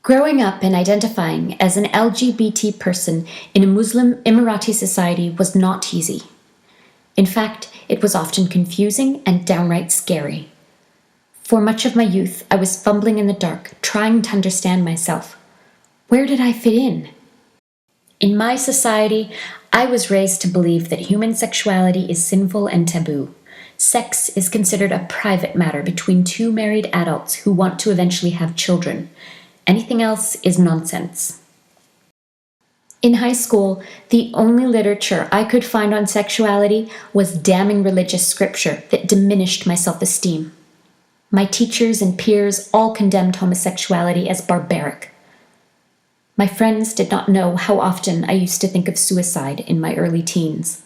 Growing up and identifying as an LGBT person in a Muslim Emirati society was not easy. In fact, it was often confusing and downright scary. For much of my youth, I was fumbling in the dark, trying to understand myself. Where did I fit in? In my society, I was raised to believe that human sexuality is sinful and taboo. Sex is considered a private matter between two married adults who want to eventually have children. Anything else is nonsense. In high school, the only literature I could find on sexuality was damning religious scripture that diminished my self-esteem. My teachers and peers all condemned homosexuality as barbaric. My friends did not know how often I used to think of suicide in my early teens.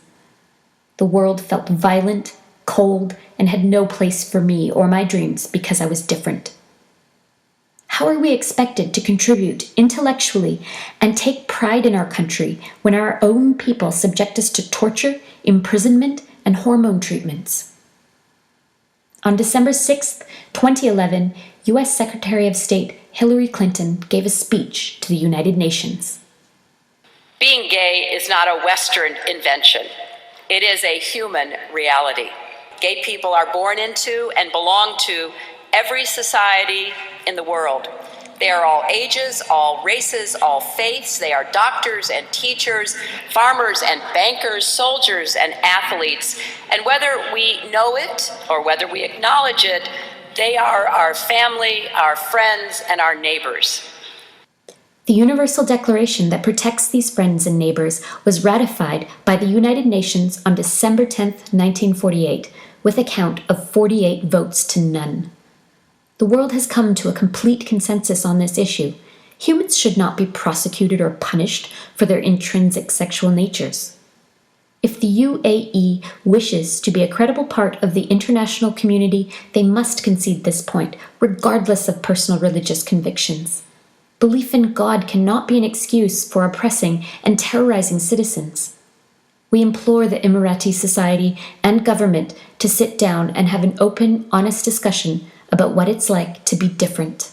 The world felt violent, cold, and had no place for me or my dreams because I was different. How are we expected to contribute intellectually and take pride in our country when our own people subject us to torture, imprisonment, and hormone treatments? On December 6, 2011, U.S. Secretary of State Hillary Clinton gave a speech to the United Nations. Being gay is not a Western invention. It is a human reality. Gay people are born into and belong to every society in the world. They are all ages, all races, all faiths. They are doctors and teachers, farmers and bankers, soldiers and athletes. And whether we know it or whether we acknowledge it, they are our family, our friends, and our neighbors. The Universal Declaration that protects these friends and neighbors was ratified by the United Nations on December 10, 1948, with a count of 48 votes to none. The world has come to a complete consensus on this issue. Humans should not be prosecuted or punished for their intrinsic sexual natures. If the UAE wishes to be a credible part of the international community, they must concede this point, regardless of personal religious convictions. Belief in God cannot be an excuse for oppressing and terrorizing citizens. We implore the Emirati society and government to sit down and have an open, honest discussion about what it's like to be different.